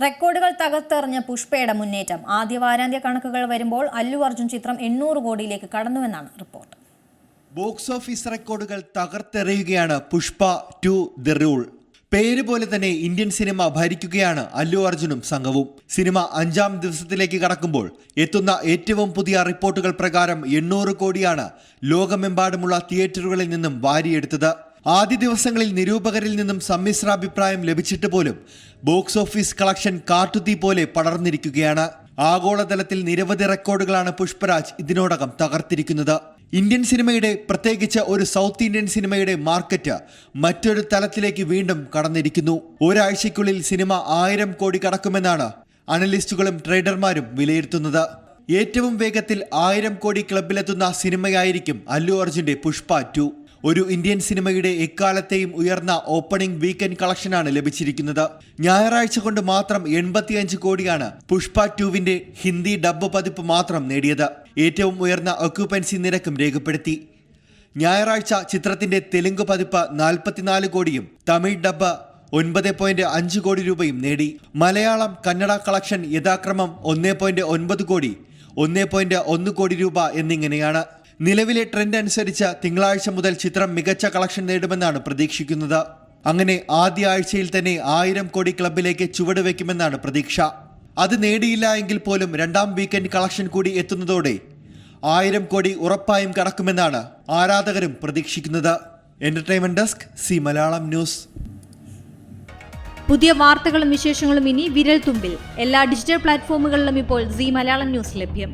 റെക്കോർഡുകൾ തകർത്തെറിഞ്ഞ പുഷ്പയുടെ മുന്നേറ്റം. ആദ്യ വാരാന്ത്യ കണക്കുകൾ വരുമ്പോൾ അല്ലു അർജുൻ ചിത്രം 800 കോടിയിലേക്ക് കടന്നുവെന്നാണ് റിപ്പോർട്ട്. ബോക്സ് ഓഫീസ് റെക്കോർഡുകൾ തകർത്തെറിയുകയാണ് പുഷ്പ 2 ദി റൂൾ. പേര് പോലെ തന്നെ ഇന്ത്യൻ സിനിമ ഭരിക്കുകയാണ് അല്ലു അർജുനും സംഘവും. സിനിമ 5ാം ദിവസത്തിലേക്ക് കടക്കുമ്പോൾ എത്തുന്ന ഏറ്റവും പുതിയ റിപ്പോർട്ടുകൾ പ്രകാരം 800 കോടിയാണ് ലോകമെമ്പാടുമുള്ള തിയേറ്ററുകളിൽ നിന്നും വാരിയെടുത്തത്. ആദ്യ ദിവസങ്ങളിൽ നിരൂപകരിൽ നിന്നും സമ്മിശ്രാഭിപ്രായം ലഭിച്ചിട്ട് പോലും ബോക്സ് ഓഫീസ് കളക്ഷൻ കാട്ടുതീ പോലെ പടർന്നിരിക്കുകയാണ്. ആഗോളതലത്തിൽ നിരവധി റെക്കോർഡുകളാണ് പുഷ്പരാജ് ഇതിനോടകം തകർത്തിരിക്കുന്നത്. ഇന്ത്യൻ സിനിമയുടെ, പ്രത്യേകിച്ച് ഒരു സൗത്ത് ഇന്ത്യൻ സിനിമയുടെ മാർക്കറ്റ് മറ്റൊരു തലത്തിലേക്ക് വീണ്ടും കടന്നിരിക്കുന്നു. ഒരാഴ്ചയ്ക്കുള്ളിൽ സിനിമ 1000 കോടി കടക്കുമെന്നാണ് അനലിസ്റ്റുകളും ട്രേഡർമാരും വിലയിരുത്തുന്നത്. ഏറ്റവും വേഗത്തിൽ 1000 കോടി ക്ലബിലെത്തുന്ന സിനിമയായിരിക്കും അല്ലു അർജുന്റെ പുഷ്പ 2. ഒരു ഇന്ത്യൻ സിനിമയുടെ എക്കാലത്തെയും ഉയർന്ന ഓപ്പണിംഗ് വീക്കെൻഡ് കളക്ഷനാണ് ലഭിച്ചിരിക്കുന്നത്. ഞായറാഴ്ച കൊണ്ട് മാത്രം 85 കോടിയാണ് പുഷ്പ 2വിന്റെ ഹിന്ദി ഡബ്ബ് പതിപ്പ് മാത്രം നേടിയത്. ഏറ്റവും ഉയർന്ന ഒക്യുപ്പൻസി നിരക്കും രേഖപ്പെടുത്തി. ഞായറാഴ്ച ചിത്രത്തിന്റെ തെലുങ്ക് പതിപ്പ് 44 കോടിയും തമിഴ് ഡബ്ബ് 9.5 കോടി രൂപയും നേടി. മലയാളം, കന്നഡ കളക്ഷൻ യഥാക്രമം 1.9 കോടി, 1.1 കോടി രൂപ എന്നിങ്ങനെയാണ്. നിലവിലെ ട്രെൻഡ് അനുസരിച്ച് തിങ്കളാഴ്ച മുതൽ ചിത്രം മികച്ച കളക്ഷൻ നേടുമെന്നാണ് പ്രതീക്ഷിക്കുന്നത്. അങ്ങനെ ആദ്യ ആഴ്ചയിൽ തന്നെ 1000 കോടി ക്ലബിലേക്ക് ചുവടുവെക്കുമെന്നാണ് പ്രതീക്ഷ. അത് നേടിയില്ല എങ്കിൽ പോലും 2ാം വീക്കെൻഡ് കളക്ഷൻ കൂടി എത്തുന്നതോടെ 1000 കോടി ഉറപ്പായും കടക്കുമെന്നാണ് ആരാധകരും പ്രതീക്ഷിക്കുന്നത്. Entertainment desk, C Malayalam news. പുതിയ വാർത്തകളും വിശേഷങ്ങളും ഇനി വിരൽ തുമ്പിൽ. എല്ലാ ഡിജിറ്റൽ പ്ലാറ്റ്ഫോമുകളിലും ഇപ്പോൾ സി മലയാളം ന്യൂസ് ലഭ്യം.